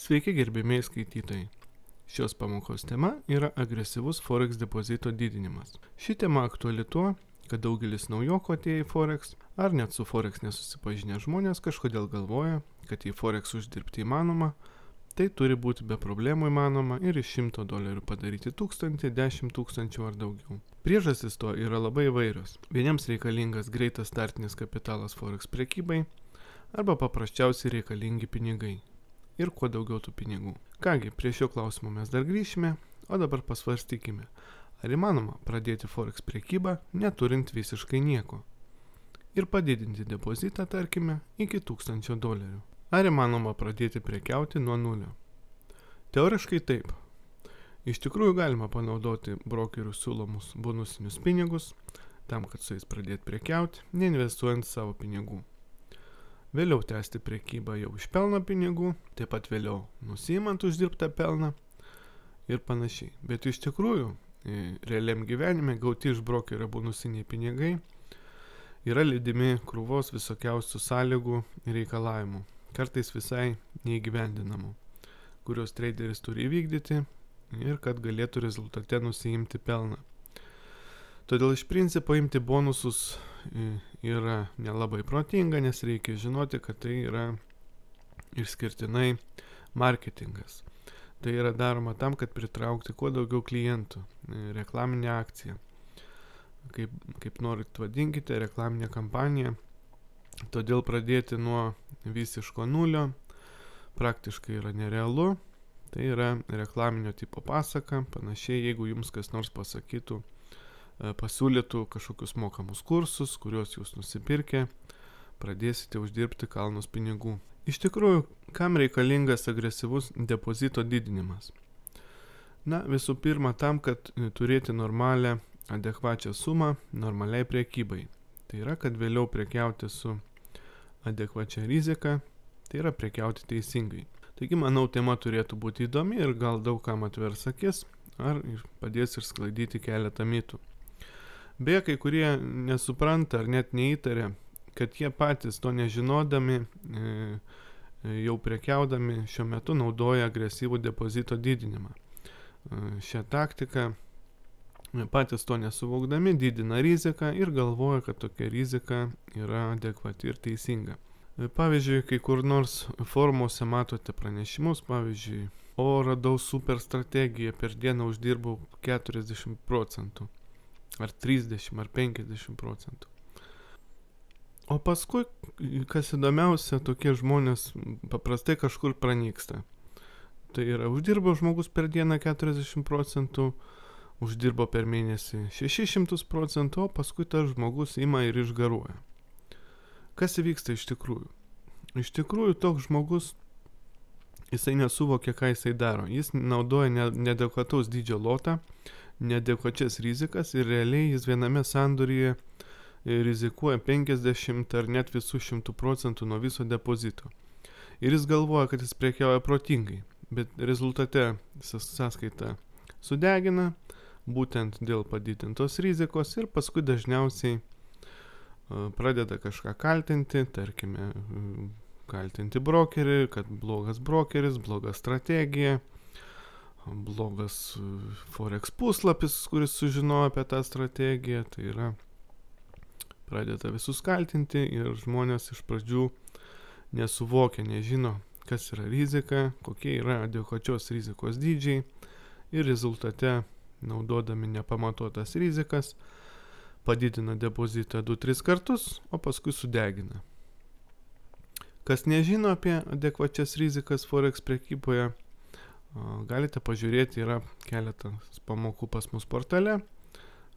Sveiki gerbėmiai skaitytojai. Šios pamokos tema yra agresyvus Forex depozito didinimas. Ši tema aktuali tuo, kad daugelis naujokų atėję į Forex ar net su Forex nesusipažinę žmonės kažkodėl galvoja, kad į Forex uždirbti įmanoma, tai turi būti be problemų įmanoma ir iš $100 padaryti 1000, 10 000 ar daugiau. Priežastys to yra labai įvairios. Vieniems reikalingas greitas startinis kapitalas Forex prekybai arba paprasčiausiai reikalingi pinigai. Ir kuo daugiau tų pinigų. Kągi, prie šio klausimo mes dar grįšime, o dabar pasvarstykime, ar įmanoma pradėti Forex prekybą neturint visiškai nieko ir padidinti depozitą, tarkime, iki $1000. Ar įmanoma pradėti prekiauti nuo nulio? Teoriškai taip. Iš tikrųjų galima panaudoti brokerių siūlomus bonusinius pinigus, tam, kad su jais pradėti prekiauti, neinvestuojant savo pinigų. Vėliau tęsti prekybą jau iš pelno pinigų, taip pat vėliau nusiimant uždirbtą pelną ir panašiai. Bet iš tikrųjų, realiam gyvenime gauti iš brokerio bonusiniai pinigai yra lydimi krūvos visokiausių sąlygų ir reikalavimų, kartais visai neįgyvendinamų, kurios traderis turi įvykdyti ir kad galėtų rezultate nusiimti pelną. Todėl iš principo imti bonusus yra nelabai protinga, nes reikia žinoti, kad tai yra išskirtinai marketingas. Tai yra daroma tam, kad pritraukti kuo daugiau klientų. Reklaminė akcija. Kaip norit vadinkite, reklaminė kampanija. Todėl pradėti nuo visiško nulio praktiškai yra nerealu. Tai yra reklaminio tipo pasaka. Panašiai, jeigu jums kas nors pasakytų, pasiūlytų kažkokius mokamus kursus, kuriuos jūs nusipirkę, pradėsite uždirbti kalnus pinigų. Iš tikrųjų, kam reikalingas agresyvus depozito didinimas? Na, visų pirma, tam, kad turėti normalią, adekvačią sumą normaliai prekybai. Tai yra, kad vėliau prekiauti su adekvačia rizika, tai yra prekiauti teisingai. Taigi, manau, tema turėtų būti įdomi ir gal daug kam atvers akis, ar padės išsklaidyti keletą mitų. Beje, kai kurie nesupranta ar net neįtarė, kad jie patys to nežinodami, jau prekiaudami šiuo metu naudoja agresyvų depozito didinimą. Šią taktiką patys to nesuvokdami didina riziką ir galvoja, kad tokia rizika yra adekvati ir teisinga. Pavyzdžiui, kai kur nors forumuose matote pranešimus, pavyzdžiui, radau super strategiją, per dieną uždirbau 40%. Ar 30, ar 50%. O paskui, kas įdomiausia, tokie žmonės paprastai kažkur pranyksta. Tai yra, uždirbo žmogus per dieną 40%, uždirbo per mėnesį 600%, o paskui tas žmogus ima ir išgaruoja. Kas įvyksta iš tikrųjų? Iš tikrųjų, toks žmogus, jisai nesuvokia, ką jisai daro. Jis naudoja neadekvataus dydžio lotą, neadekvačias rizikas ir realiai jis viename sandoryje rizikuoja 50 ar net visų 100% nuo viso depozito. Ir jis galvoja, kad jis prekiauja protingai, bet rezultate sąskaita sudegina, būtent dėl padidintos rizikos ir paskui dažniausiai pradeda kažką kaltinti, tarkime, kaltinti brokerį, kad blogas brokeris, bloga strategija, blogas Forex puslapis, kuris sužinojo apie tą strategiją, tai yra pradeda visus kaltinti ir žmonės iš pradžių nesuvokia, nežino, kas yra rizika, kokie yra adekvačios rizikos dydžiai ir rezultate, naudodami nepamatuotas rizikas, padidina depozitą 2-3 kartus, o paskui sudegina. Kas nežino apie adekvačias rizikas Forex prekyboje, galite pažiūrėti, yra keletas pamokų pas mus portale,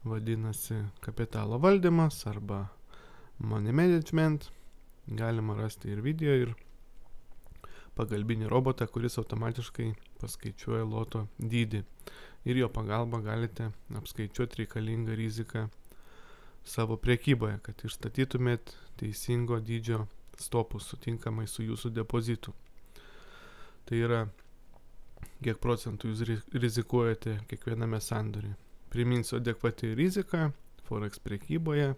vadinasi kapitalo valdymas arba money management. Galima rasti ir video, ir pagalbinį robotą, kuris automatiškai paskaičiuoja loto dydį. Ir jo pagalba galite apskaičiuoti reikalingą riziką savo prekyboje, kad išstatytumėt teisingo dydžio stopus sutinkamai su jūsų depozitu. Tai yra, kiek procentų jūs rizikuojate kiekviename sandoriuje. Priminsiu, adekvati rizika Forex prekyboje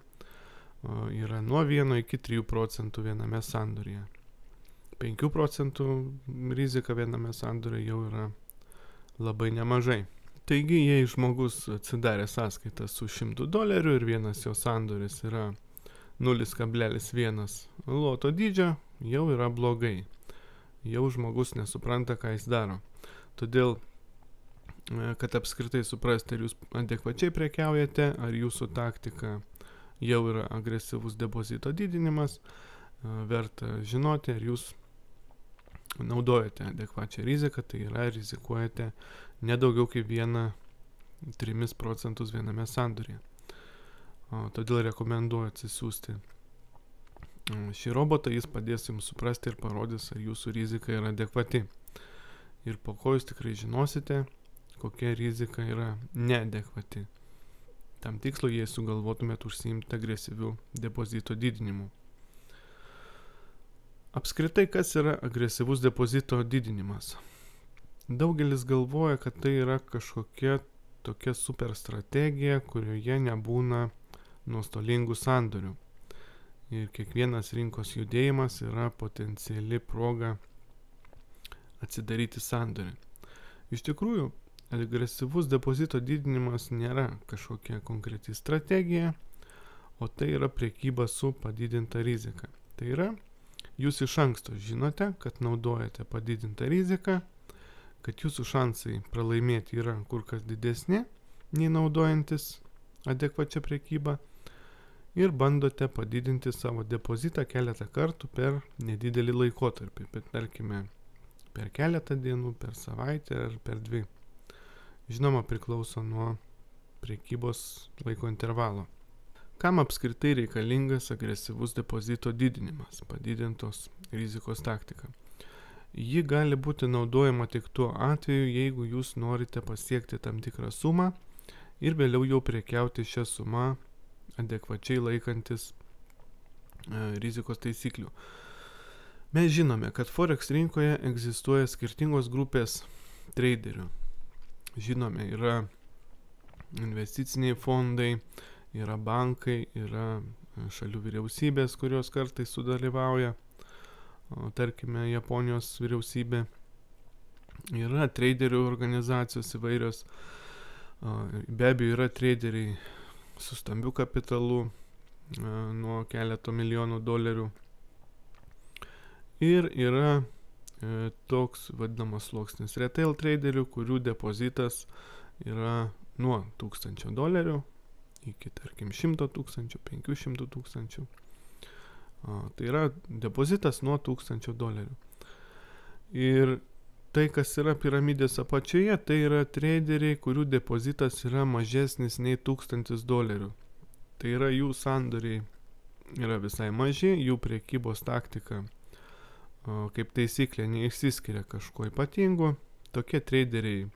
yra nuo 1 iki 3% viename sandoryje. 5 procentų rizika viename sandoriuje jau yra labai nemažai. Taigi, jei žmogus atsidarė sąskaitą su $100 ir vienas jo sandoris yra 0,1 loto dydžio, jau yra blogai. Jau žmogus nesupranta, ką jis daro. Todėl, kad apskritai suprasti, ar jūs adekvačiai prekiaujate, ar jūsų taktika jau yra agresyvus depozito didinimas, verta žinoti, ar jūs naudojate adekvačią riziką, tai yra rizikuojate nedaugiau kaip 1,3 procentus viename sandorėje. Todėl rekomenduoju atsisiųsti šį robotą, jis padės jums suprasti ir parodys, ar jūsų rizika yra adekvati. Ir po ko jūs tikrai žinosite, kokia rizika yra neadekvati. Tam tikslo, jei sugalvotumėt užsiimti agresyvių depozito didinimu. Apskritai, kas yra agresyvus depozito didinimas? Daugelis galvoja, kad tai yra kažkokia tokia super strategija, kurioje nebūna nuostolingų sandorių. Ir kiekvienas rinkos judėjimas yra potenciali proga atsidaryti sandorį. Iš tikrųjų, agresyvus depozito didinimas nėra kažkokia konkreti strategija, o tai yra prekyba su padidinta rizika. Tai yra, jūs iš anksto žinote, kad naudojate padidintą riziką, kad jūsų šansai pralaimėti yra kur kas didesni, nei naudojantis adekvačią prekybą, ir bandote padidinti savo depozitą keletą kartų per nedidelį laikotarpį, bet tarkime per keletą dienų, per savaitę ar per 2. Žinoma, priklauso nuo prekybos laiko intervalo. Kam apskritai reikalingas agresyvus depozito didinimas, padidintos rizikos taktika? Ji gali būti naudojama tik tuo atveju, jeigu jūs norite pasiekti tam tikrą sumą ir vėliau jau prekiauti šią sumą adekvačiai laikantis rizikos taisyklių. Mes žinome, kad Forex rinkoje egzistuoja skirtingos grupės traderių. Žinome, yra investiciniai fondai, yra bankai, yra šalių vyriausybės, kurios kartais sudalyvauja, tarkime, Japonijos vyriausybė. Yra traderių organizacijos įvairios, be abejo yra traderiai su stambiu kapitalu nuo keleto milijonų $. Ir yra toks vadinamas sluoksnis retail traderių, kurių depozitas yra nuo $1000 iki, tarkim, 100 000, 500 000. Tai yra depozitas nuo $1000. Ir tai, kas yra piramidės apačioje, tai yra traderiai, kurių depozitas yra mažesnis nei $1000. Tai yra jų sandoriai yra visai maži, jų prekybos taktika kaip taisyklė neišsiskiria kažko ypatingo. Tokie traderiai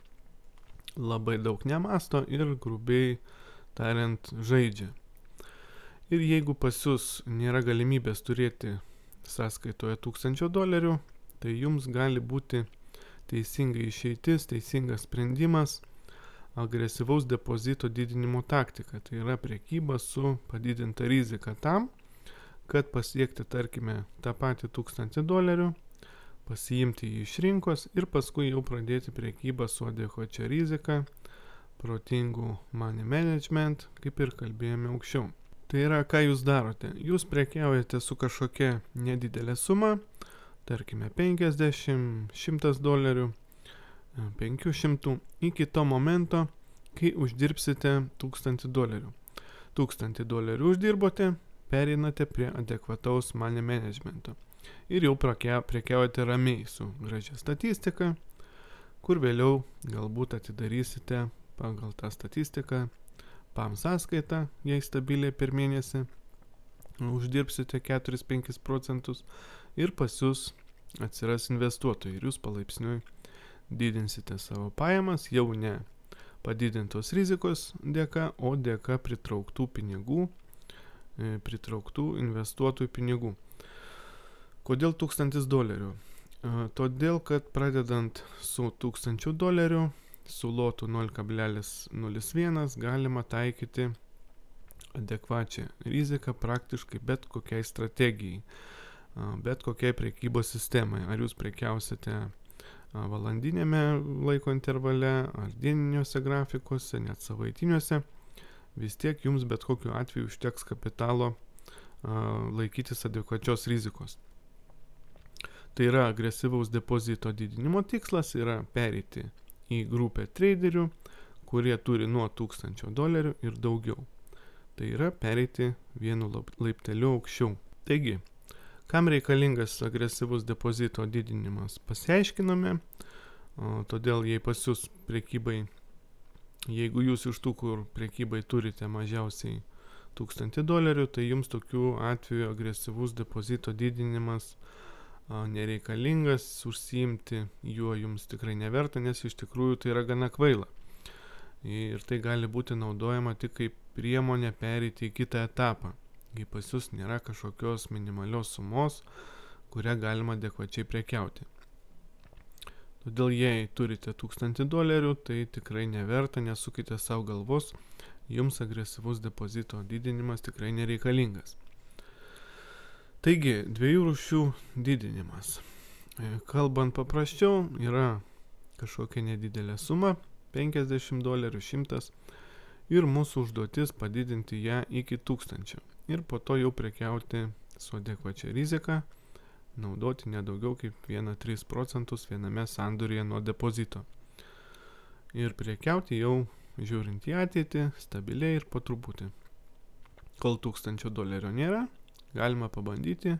labai daug nemasto ir grubiai tariant žaidžia. Ir jeigu pas jūs nėra galimybės turėti sąskaitoje $1000, tai jums gali būti teisinga išeitis, teisingas sprendimas agresyvaus depozito didinimo taktika. Tai yra prekyba su padidinta rizika tam, kad pasiekti, tarkime, tą patį $1000, pasiimti jį iš rinkos ir paskui jau pradėti prekybą su adekvačia rizika, protingų money management, kaip ir kalbėjome aukščiau. Tai yra, ką jūs darote? Jūs prekiaujate su kažkokia nedidelė suma, tarkime $50, $100, 500, iki to momento, kai uždirbsite $1000. $1000 uždirbote, pereinate prie adekvataus money managemento. Ir jau prekiaujate ramiai su gražia statistika, kur vėliau galbūt atidarysite pagal tą statistiką PAM sąskaitą, jei stabiliai per mėnesį uždirbsite 4-5 procentus ir pas jūs atsiras investuotojai ir jūs palaipsniui didinsite savo pajamas, jau ne padidintos rizikos dėka, o dėka pritrauktų pinigų, pritrauktų investuotojų pinigų. Kodėl $1000? Todėl, kad pradedant su $1000, su lotu 0,01 galima taikyti adekvačią riziką praktiškai bet kokiai strategijai. bet kokiai prekybos sistemai. Ar jūs prekiausite valandinėme laiko intervale, ar dieniniuose grafikuose, net savaitiniuose, vis tiek jums bet kokiu atveju užteks kapitalo laikytis adekvačios rizikos. Tai yra agresyvaus depozito didinimo tikslas yra pereiti į grupę traderių, kurie turi nuo $1000 ir daugiau. Tai yra pereiti vienu laipteliu aukščiau. Taigi, kam reikalingas agresyvus depozito didinimas pasiaiškinome, todėl jei pas jūs prekybai, jeigu jūs iš tų, kur prekybai turite mažiausiai $1000, tai jums tokiu atveju agresyvus depozito didinimas nereikalingas, užsiimti juo jums tikrai neverta, nes iš tikrųjų tai yra gana kvaila. Ir tai gali būti naudojama tik kaip priemonė pereiti į kitą etapą, kai pas jūs nėra kažkokios minimalios sumos, kurią galima adekvačiai prekiauti. Todėl jei turite $1000, tai tikrai neverta, nesukite savo galvos, jums agresyvus depozito didinimas tikrai nereikalingas. Taigi, 2 rūšių didinimas. Kalbant paprasčiau, yra kažkokia nedidelė suma, $50, $100, ir mūsų užduotis padidinti ją iki 1000. Ir po to jau prekiauti su adekvačia rizika, naudoti nedaugiau kaip 1-3% viename sandorėje nuo depozito. Ir prekiauti jau žiūrint į ateitį, stabiliai ir po truputį. Kol $1000 nėra, galima pabandyti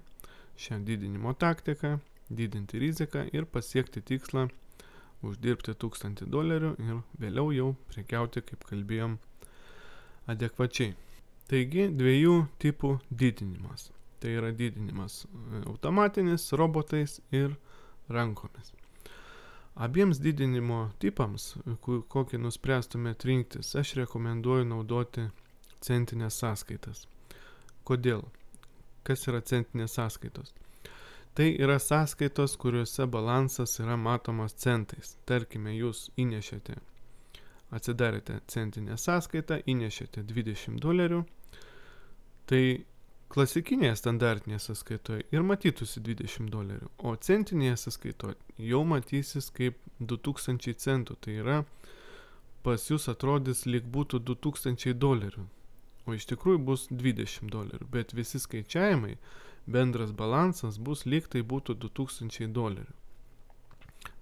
šią didinimo taktiką, didinti riziką ir pasiekti tikslą uždirbti $1000 ir vėliau jau prekiauti, kaip kalbėjom, adekvačiai. Taigi, 2 tipų didinimas. Tai yra didinimas automatinis, robotais ir rankomis. Abiems didinimo tipams, kokį nuspręstumėt rinktis, aš rekomenduoju naudoti centinės sąskaitas. Kodėl? Kas yra centinės sąskaitos? Tai yra sąskaitos, kuriuose balansas yra matomas centais. Tarkime, jūs atsidarėte centinę sąskaitą, įnešėte $20, tai klasikinėje standartinėje sąskaitoje ir matytųsi $20, o centinėje sąskaitoje jau matysis kaip 2000 centų. Tai yra, pas jūs atrodys, lyg būtų $2000. O iš tikrųjų bus $20, bet visi skaičiavimai, bendras balansas bus lyg tai būtų $2000.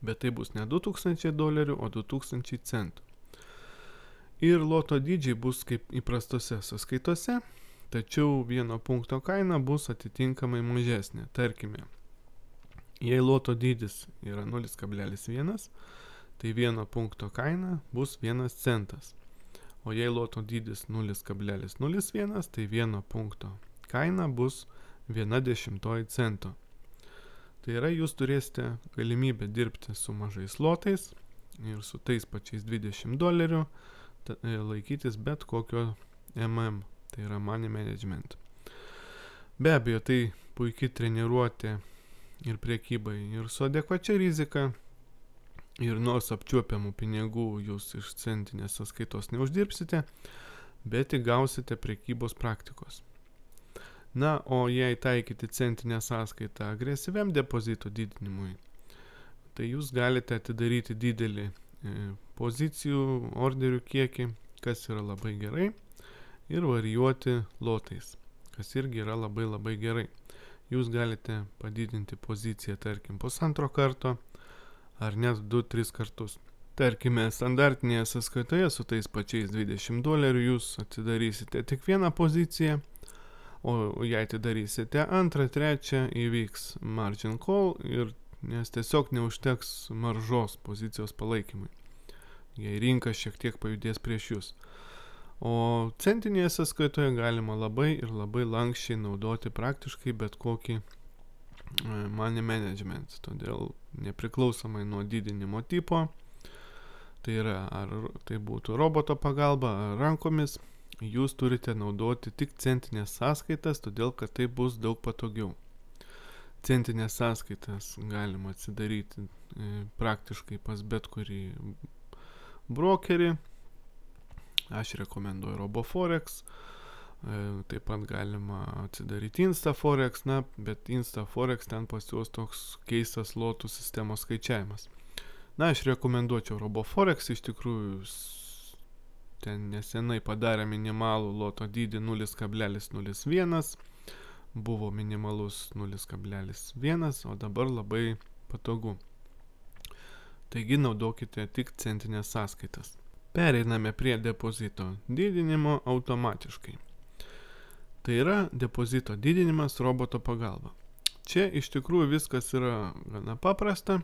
Bet tai bus ne $2000, o 2000 centų. Ir loto dydžiai bus kaip įprastose sąskaitose, tačiau vieno punkto kaina bus atitinkamai mažesnė. Tarkime, jei loto dydis yra 0,1, tai vieno punkto kaina bus 1 centas. O jei loto dydis 0,01, tai vieno punkto kaina bus 1/10 cento. Tai yra, jūs turėsite galimybę dirbti su mažais lotais ir su tais pačiais $20 laikytis bet kokio MM, tai yra money management. Be abejo, tai puikiai treniruoti ir prekybai ir su adekvačia rizika. Ir nors apčiuopiamų pinigų jūs iš centinės sąskaitos neuždirbsite, bet įgausite prekybos praktikos. Na, o jei taikyti centinę sąskaitą agresyviam depozito didinimui, tai jūs galite atidaryti didelį pozicijų, orderių kiekį, kas yra labai gerai, ir varijuoti lotais, kas irgi yra labai gerai. Jūs galite padidinti poziciją, tarkim, 1,5 karto, ar net 2-3 kartus. Tarkime, standartinėje sąskaitoje su tais pačiais $20 jūs atidarysite tik vieną poziciją, o jei atidarysite antrą, trečią, įvyks margin call, nes tiesiog neužteks maržos pozicijos palaikymui, jei rinka šiek tiek pajudės prieš jūs. O centinėje sąskaitoje galima labai lankščiai naudoti praktiškai bet kokį money management, todėl nepriklausomai nuo didinimo tipo, tai yra, ar tai būtų roboto pagalba, ar rankomis, jūs turite naudoti tik centinės sąskaitas, todėl kad tai bus daug patogiau. Centinės sąskaitas galima atsidaryti praktiškai pas bet kurį brokerį. Aš rekomenduoju RoboForex, Taip pat galima atsidaryti InstaForex, bet InstaForex ten pas juos toks keistas lotų sistemos skaičiavimas. Aš rekomenduočiau RoboForex, iš tikrųjų ten nesenai padarė minimalų loto dydį 0,01, buvo minimalus 0,1, o dabar labai patogu. Taigi naudokite tik centinės sąskaitas. Pereiname prie depozito didinimo automatiškai. Tai yra depozito didinimas roboto pagalba. Čia iš tikrųjų viskas yra gana paprasta.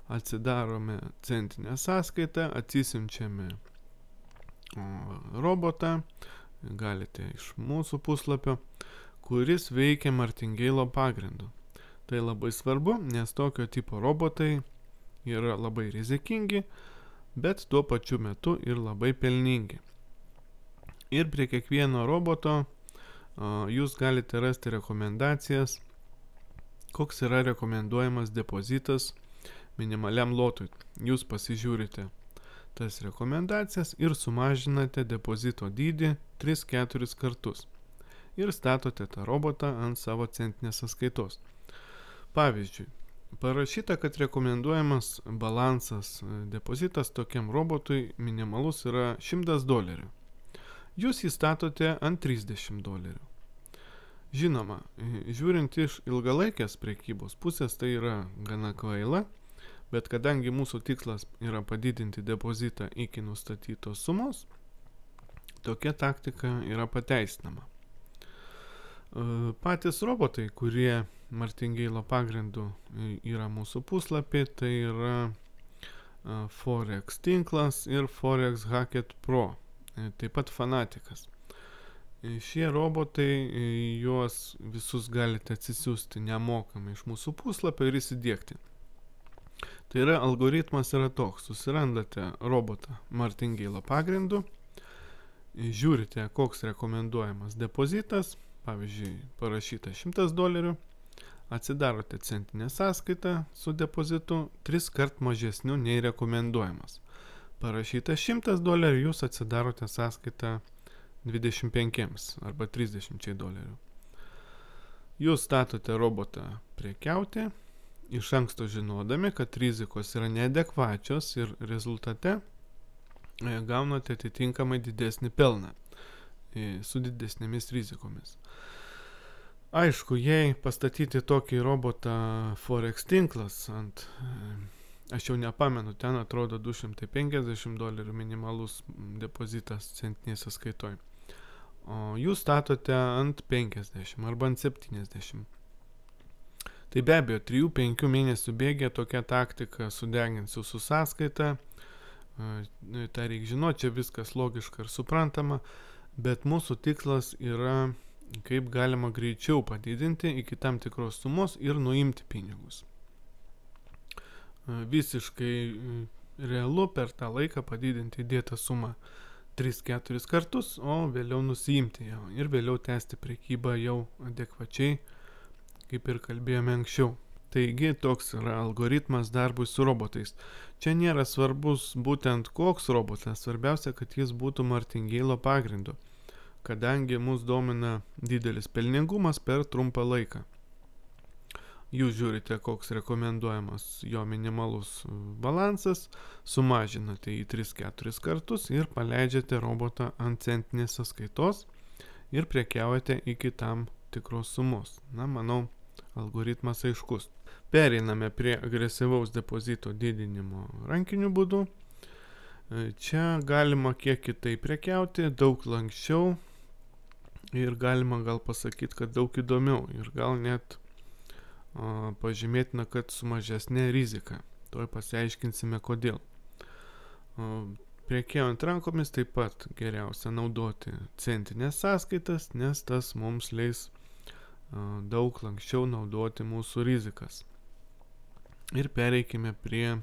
Atsidarome centinę sąskaitą, atsiunčiame robotą, galite iš mūsų puslapio, kuris veikia Martingale pagrindu. Tai labai svarbu, nes tokio tipo robotai yra labai rizikingi, bet tuo pačiu metu ir labai pelningi. Ir prie kiekvieno roboto jūs galite rasti rekomendacijas, koks yra rekomenduojamas depozitas minimaliam lotui. Jūs pasižiūrite tas rekomendacijas ir sumažinate depozito dydį 3-4 kartus. Ir statote tą robotą ant savo centinės sąskaitos. Pavyzdžiui, parašyta, kad rekomenduojamas balansas depozitas tokiam robotui minimalus yra $100. Jūs įstatote ant $30. Žinoma, žiūrint iš ilgalaikės prekybos pusės, tai yra gana kvaila, bet kadangi mūsų tikslas yra padidinti depozitą iki nustatytos sumos, tokia taktika yra pateisinama. Patys robotai, kurie Martingale pagrindu yra mūsų puslapį, tai yra Forex tinklas ir Forex Hackett Pro. Taip pat Fanatikas. Šie robotai, juos visus galite atsisiųsti nemokamai iš mūsų puslapio ir įsidiegti. Tai yra, algoritmas yra toks, susirandate robotą Martingale pagrindu, žiūrite, koks rekomenduojamas depozitas, pavyzdžiui, parašyta $100, atsidarote centinę sąskaitą su depozitu 3 kart mažesniu nei rekomenduojamas. Parašyta $100, jūs atsidarote sąskaitą 25 arba $30. Jūs statote robotą prekiauti, iš anksto žinodami, kad rizikos yra neadekvačios ir rezultate gaunate atitinkamai didesnį pelną su didesnėmis rizikomis. Aišku, jei pastatyti tokį robotą Forex tinklas ant... Aš jau nepamenu, ten atrodo $250 minimalus depozitas centinėje sąskaitoje. O jūs statote ant 50 arba ant 70. Tai be abejo, 3-5 mėnesių bėgė tokia taktika sudegins jūsų sąskaitą. Tai reikia žinoti, čia viskas logiška ir suprantama, bet mūsų tikslas yra kaip galima greičiau padidinti iki tam tikros sumos ir nuimti pinigus. Visiškai realu per tą laiką padidinti įdėtą sumą 3-4 kartus, o vėliau nusiimti jau ir vėliau tęsti prekybą jau adekvačiai, kaip ir kalbėjome anksčiau. Taigi toks yra algoritmas darbui su robotais. Čia nėra svarbus būtent koks robotas, svarbiausia, kad jis būtų Martingale pagrindu, kadangi mus domina didelis pelningumas per trumpą laiką. Jūs žiūrite, koks rekomenduojamas jo minimalus balansas, sumažinate jį 3-4 kartus ir paleidžiate robotą ant centinės sąskaitos ir prekiaujate iki tam tikros sumos. Manau, algoritmas aiškus. Pereiname prie agresyvaus depozito didinimo rankiniu būdu. Čia galima kiek kitaip prekiauti, daug lanksčiau ir galima gal pasakyti, kad daug įdomiau ir gal net pažymėtina, kad su mažesnė rizika. Tuoj pasiaiškinsime, kodėl. Prekiaujant rankomis taip pat geriausia naudoti centinės sąskaitas, nes tas mums leis daug lankščiau naudoti mūsų rizikas. Ir pereikime prie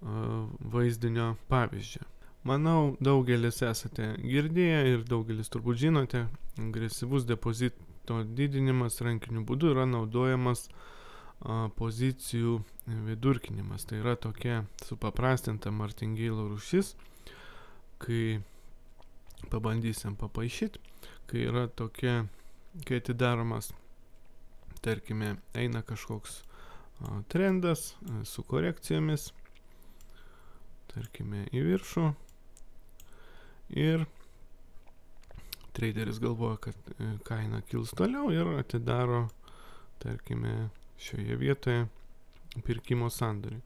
vaizdinio pavyzdžio. Manau, daugelis esate girdėję ir daugelis turbūt žinote, agresyvus depozito didinimas rankiniu būdu yra naudojamas pozicijų vidurkinimas. Tai yra tokia supaprastinta Martingale rūšis, kai pabandysim papaišyti, kai yra tokia, kai atidaromas, tarkime, eina kažkoks trendas su korekcijomis, tarkime, į viršų ir traderis galvoja, kad kaina kils toliau ir atidaro, tarkime, šioje vietoje pirkimo sandorį.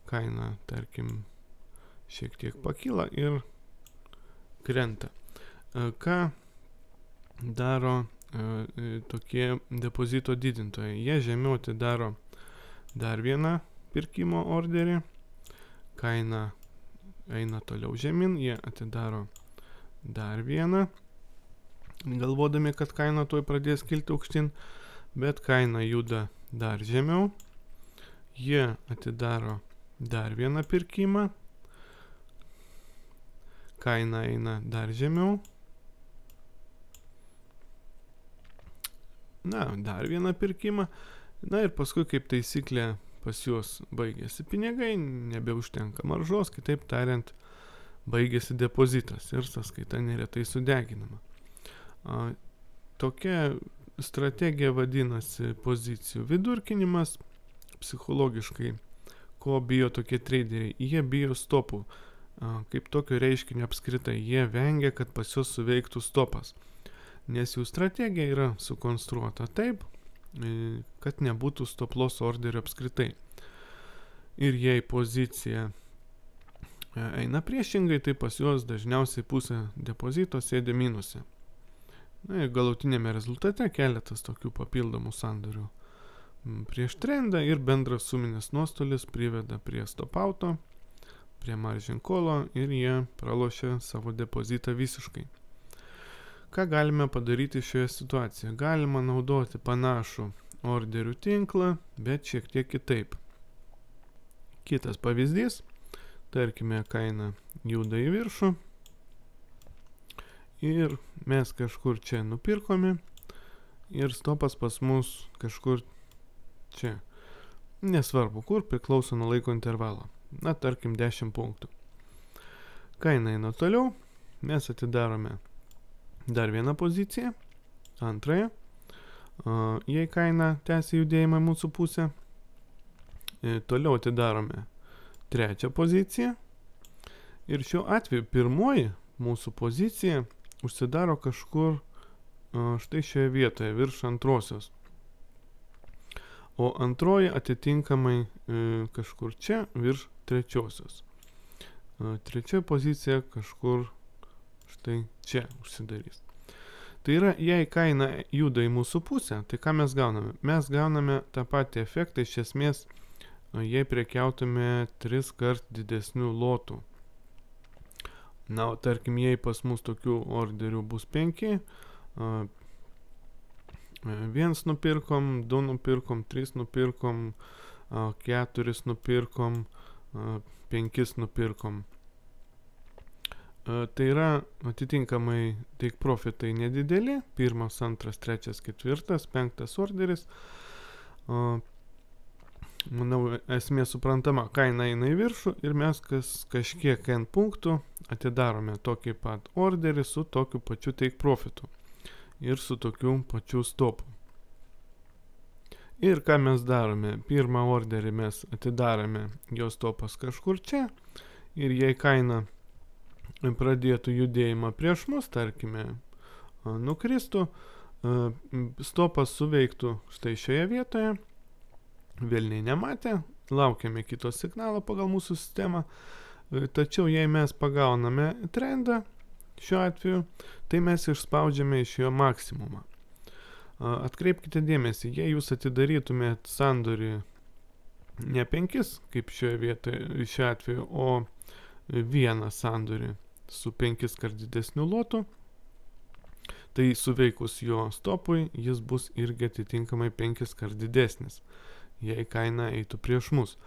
Kaina, tarkim, šiek tiek pakyla ir krenta. Ką daro tokie depozito didintojai? Jie žemiau atidaro dar vieną pirkimo orderį, kaina eina toliau žemyn, jie atidaro dar vieną, galvodami, kad kaina tuoj pradės kilti aukštyn, bet kaina juda dar žemiau, jie atidaro dar vieną pirkimą, kaina eina dar žemiau, dar vieną pirkimą, ir paskui, kaip taisyklė, pas juos baigėsi pinigai, nebeužtenka maržos, kitaip tariant, baigėsi depozitas ir sąskaita neretai sudeginama. Tokia strategija vadinasi pozicijų vidurkinimas. Psichologiškai, ko bijo tokie traderiai? Jie bijo stopų. Kaip tokio reiškinio apskritai, jie vengia, kad pas juos suveiktų stopas. Nes jų strategija yra sukonstruota taip, kad nebūtų stop loss orderio apskritai. Ir jei pozicija eina priešingai, tai pas juos dažniausiai pusė depozito sėdi minuse. Ir galutinėme rezultate keletas tokių papildomų sandorių prieš trendą ir bendras suminis nuostolis priveda prie stop outo, prie margin call'o ir jie pralošia savo depozitą visiškai. Ką galime padaryti šioje situacijoje? Galima naudoti panašų orderių tinklą, bet šiek tiek kitaip. Kitas pavyzdys, tarkime, kaina juda į viršų ir mes kažkur čia nupirkome ir stopas pas mus kažkur čia. Nesvarbu kur, priklauso nuo laiko intervalo. Tarkim 10 punktų. Kaina eina toliau, mes atidarome dar vieną poziciją, antrąją. Jei kaina tęsia judėjimą mūsų pusę, toliau atidarome trečią poziciją. Ir šiuo atveju pirmoji mūsų pozicija užsidaro kažkur štai šioje vietoje, virš antrosios. O antroji atitinkamai kažkur čia, virš trečiosios. Trečia pozicija kažkur štai čia užsidarys. Tai yra, jei kaina juda į mūsų pusę, tai ką mes gauname? Mes gauname tą patį efektą, iš esmės, jei prekiautume 3 kart didesnių lotų. O tarkim, jei pas mus tokių orderių bus 5, 1 nupirkom, 2 nupirkom, 3 nupirkom, 4 nupirkom, 5 nupirkom. Tai yra atitinkamai take profitai nedideli, 1, 2, 3, 4, 5 orderis. Manau, esmė suprantama, kaina eina į viršų ir mes kažkiek n punktų atidarome tokį pat orderį su tokiu pačiu take profitu ir su tokiu pačiu stopu. Ir ką mes darome? Pirmą orderį mes atidarome, jo stopas kažkur čia ir jei kaina pradėtų judėjimą prieš mus, tarkime, nukristų, stopas suveiktų štai šioje vietoje, velniai nematė, laukiame kito signalo pagal mūsų sistemą, tačiau jei mes pagauname trendą, šiuo atveju, tai mes išspaudžiame iš jo maksimumą. Atkreipkite dėmesį, jei jūs atidarytumėt sandorį ne 5, kaip šioje vietoje, šiuo atveju, o vieną sandorį su 5 kart didesniu lotu, tai suveikus jo stopui, jis bus irgi atitinkamai 5 kart didesnis, jei kaina eitų prieš mus.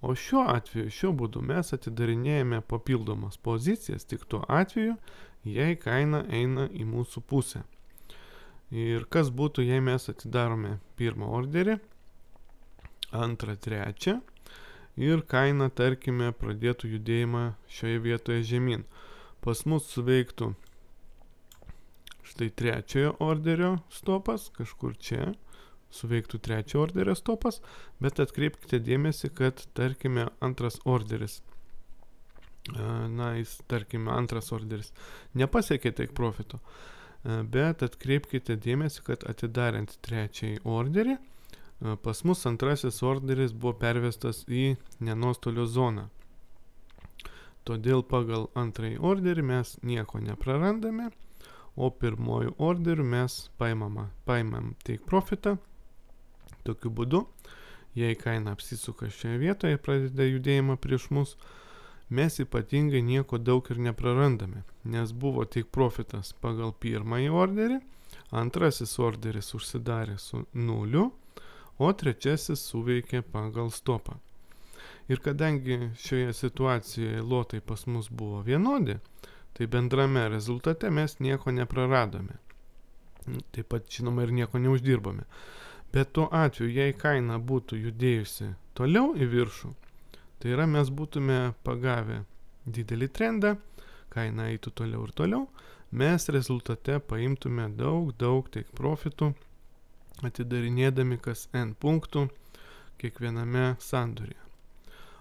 O šiuo atveju, šiuo būdu mes atidarinėjame papildomas pozicijas tik tuo atveju, jei kaina eina į mūsų pusę. Ir kas būtų, jei mes atidarome pirmą orderį, antrą, trečią ir kaina, tarkime, pradėtų judėjimą šioje vietoje žemyn. Pas mus suveiktų štai trečiojo orderio stopas, kažkur čia suveiktų trečio orderio stopas, bet atkreipkite dėmesį, kad tarkime antras orderis, antras orderis nepasiekė take profito, bet atkreipkite dėmesį, kad atidarant trečiąjį orderį, pas mus antrasis orderis buvo pervestas į nenuostolio zoną. Todėl pagal antrąjį orderį mes nieko neprarandame, o pirmojų orderių mes paimam take profitą. Tokiu būdu, jei kaina apsisuka šioje vietoje ir pradeda judėjimą prieš mus, mes ypatingai nieko daug ir neprarandame, nes buvo take profitas pagal pirmąjį orderį, antrasis orderis užsidarė su 0, o trečiasis suveikė pagal stopą. Ir kadangi šioje situacijoje lotai pas mus buvo vienodi, tai bendrame rezultate mes nieko nepraradome. Taip pat, žinoma, ir nieko neuždirbame. Bet tuo atveju, jei kaina būtų judėjusi toliau į viršų, tai yra mes būtume pagavę didelį trendą, kaina eitų toliau ir toliau, mes rezultate paimtume daug take profitų, atidarinėdami kas n punktų kiekviename sandorėje.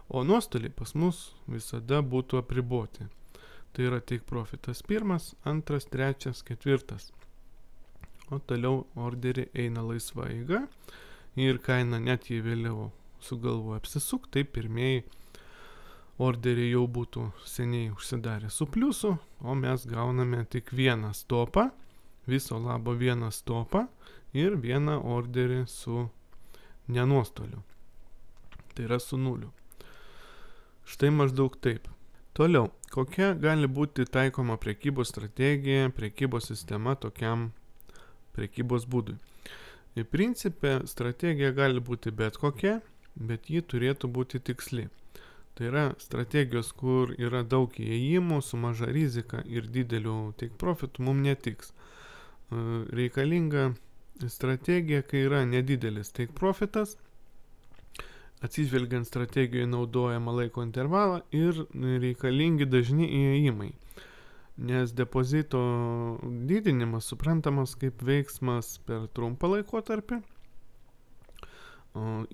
O nuostoliai pas mus visada būtų apriboti. Tai yra take profitas 1, 2, 3, 4. O toliau orderį eina laisva eiga ir kaina net jei vėliau sugalvoja apsisuk, tai pirmieji orderiai jau būtų seniai užsidarę su pliusu, o mes gauname tik vieną stopą, viso labo vieną stopą ir vieną orderį su nenuostoliu. Tai yra su 0. Štai maždaug taip. Toliau, kokia gali būti taikoma prekybos strategija, prekybos sistema tokiam prekybos būdui. Į principę strategija gali būti bet kokia, bet ji turėtų būti tiksli. Tai yra strategijos, kur yra daug įėjimų, su maža rizika ir dideliu take profitų mums netiks. Reikalinga strategija, kai yra nedidelis take profitas, atsižvelgiant strategijoje naudojamą laiko intervalą ir reikalingi dažni įėjimai. Nes depozito didinimas suprantamas kaip veiksmas per trumpą laikotarpį.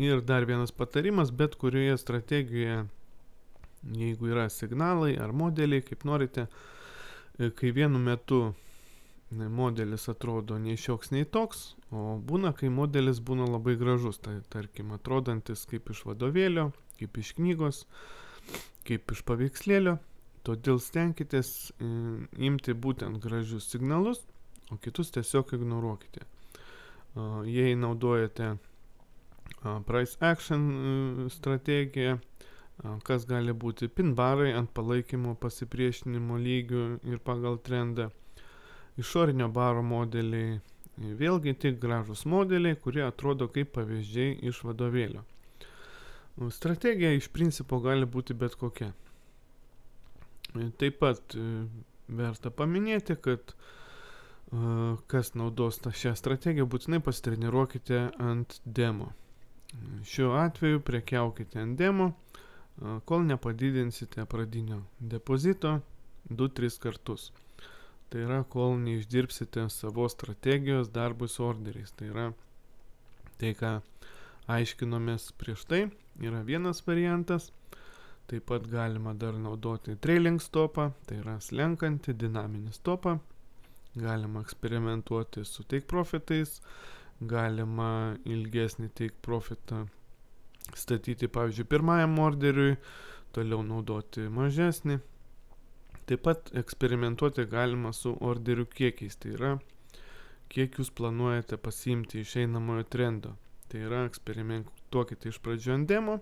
Ir dar vienas patarimas, bet kurioje strategijoje, jeigu yra signalai ar modeliai, kaip norite, kai vienu metu modelis atrodo nei šioks, nei toks, o būna, kai modelis būna labai gražus, tai tarkim atrodantis kaip iš vadovėlio, kaip iš knygos, kaip iš paveikslėlio. Todėl stenkitės imti būtent gražius signalus, o kitus tiesiog ignoruokite. Jei naudojate price action strategiją, kas gali būti pin barai ant palaikymo pasipriešinimo lygių ir pagal trendą, išorinio baro modeliai, vėlgi tik gražus modeliai, kurie atrodo kaip pavyzdžiai iš vadovėlio. Strategija iš principo gali būti bet kokia. Taip pat verta paminėti, kad kas naudos šią strategiją, būtinai pasitreniruokite ant demo. Šiuo atveju prekiaukite ant demo, kol nepadidinsite pradinio depozito 2-3 kartus. Tai yra, kol neišdirbsite savo strategijos darbui su orderiais. Tai yra tai, ką aiškinomės prieš tai, yra vienas variantas. Taip pat galima dar naudoti trailing stopą, tai yra slenkantį dinaminį stopą. Galima eksperimentuoti su take profitais, galima ilgesnį take profitą statyti, pavyzdžiui, pirmajam orderiui, toliau naudoti mažesnį. Taip pat eksperimentuoti galima su orderių kiekiais, tai yra, kiek jūs planuojate pasiimti iš einamojo trendo. Tai yra, eksperimentuokite iš pradžių ant demo,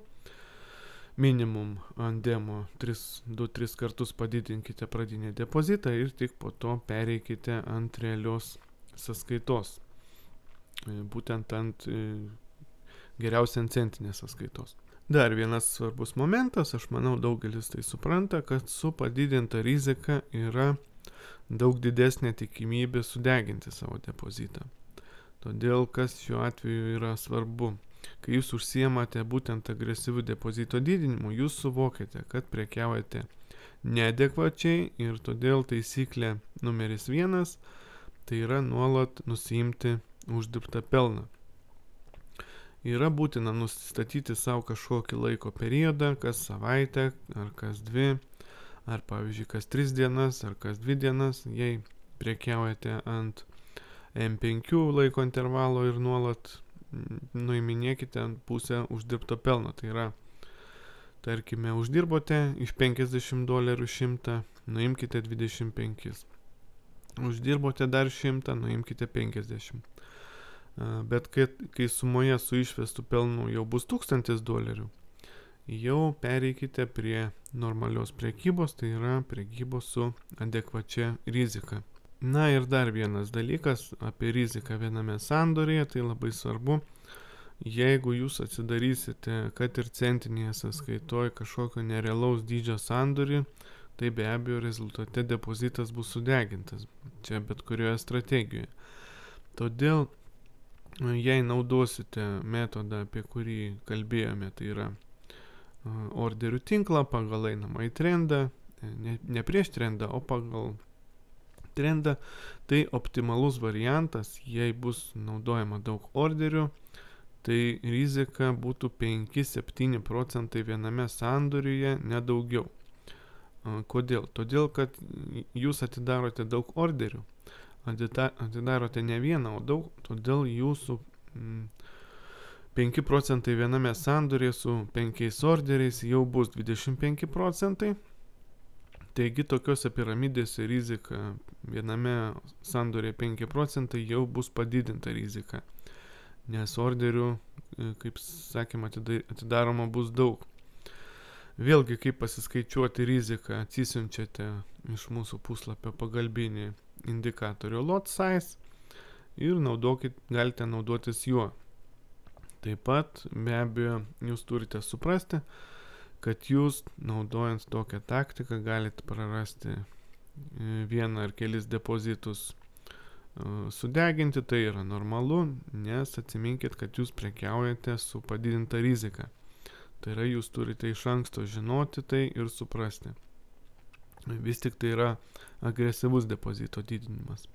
minimum ant demo 2-3 kartus padidinkite pradinį depozitą ir tik po to pereikite ant realios sąskaitos. Būtent ant geriausiai ant centinės sąskaitos. Dar vienas svarbus momentas, aš manau daugelis tai supranta, kad su padidinta rizika yra daug didesnė tikimybė sudeginti savo depozitą. Todėl kas šiuo atveju yra svarbu. Kai jūs užsiemate būtent agresyvių depozito didinimu, jūs suvokite, kad prekiaujate neadekvačiai ir todėl taisyklė numeris 1, tai yra nuolat nusiimti uždirbtą pelną. Yra būtina nusistatyti savo kažkokį laiko periodą, kas savaitę, ar kas 2, ar pavyzdžiui kas 3 dienas, ar kas 2 dienas, jei prekiaujate ant M5 laiko intervalo ir nuolat nuiminėkite ant pusę uždirbto pelno. Tai yra, tarkime, uždirbote iš $50 100, nuimkite 25. Uždirbote dar 100, nuimkite 50. Bet kai sumoje su išvestu pelnu jau bus $1000, jau pereikite prie normalios prekybos, tai yra prekybos su adekvačia rizika. Na ir dar vienas dalykas apie riziką viename sandorėje, tai labai svarbu. Jeigu jūs atsidarysite, kad ir centinėje sąskaitoje kažkokio nerealaus dydžio sandorį, tai be abejo rezultate depozitas bus sudegintas. Čia bet kurioje strategijoje. Todėl, jei naudosite metodą, apie kurį kalbėjome, tai yra orderių tinklą pagal einamąjį trendą, ne prieš trendą, o pagal trendą, tai optimalus variantas, jei bus naudojama daug orderių, tai rizika būtų 5-7% viename sandoriuje, nedaugiau. Kodėl? Todėl, kad jūs atidarote daug orderių, atidarote ne vieną, o daug, todėl jūsų 5% viename sandorėje su 5 orderiais jau bus 25%. Taigi tokiose piramidėse rizika viename sandorėje 5% jau bus padidinta rizika, nes orderių, kaip sakėm, atidaroma bus daug. Vėlgi, kaip pasiskaičiuoti riziką, atsisiunčiate iš mūsų puslapio pagalbinį indikatorių lot size ir galite naudotis juo. Taip pat, be abejo, jūs turite suprasti, kad jūs, naudojant tokią taktiką, galite prarasti vieną ar kelis depozitus sudeginti, tai yra normalu, nes atsiminkit, kad jūs prekiaujate su padidinta rizika. Tai yra, jūs turite iš anksto žinoti tai ir suprasti. Vis tik tai yra agresyvus depozito didinimas.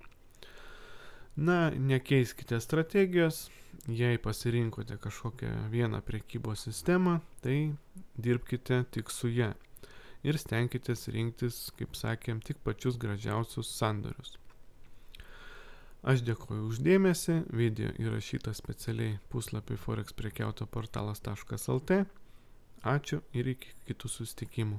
Na, nekeiskite strategijos. Jei pasirinkote kažkokią vieną prekybos sistemą, tai dirbkite tik su ja. Ir stenkitės rinktis, kaip sakėm, tik pačius gražiausius sandorius. Aš dėkoju už dėmesį. Video įrašytas specialiai puslapiui forex prekiautojo portalas.lt. Ačiū ir iki kitų susitikimų.